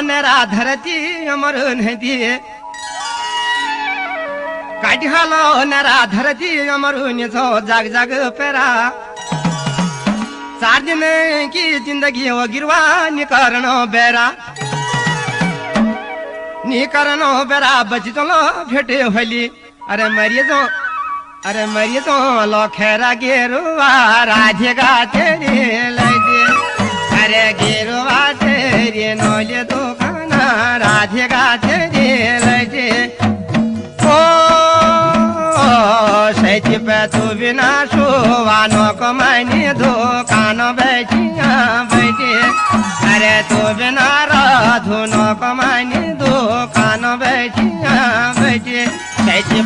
नेरा धरती मरून दिए काढालो नेरा धरती मरून जो जाग जाग पेरा 4 दिन की जिंदगी वो गिरवा निकरनो बेरा बच चलो भेटे होली अरे मरिए तो लो खेरा गेरुआ राधेगा तेरे लगे अरे गेरुआ तेरे नौले दुकाना राधेगा तेरे लगे ओ सैती पे तू बिना शुवानो को मैंने दुकान बैठिया बैठे अरे तू बिना राधुनो को मैंने दुकान बैठिया बैठे सैती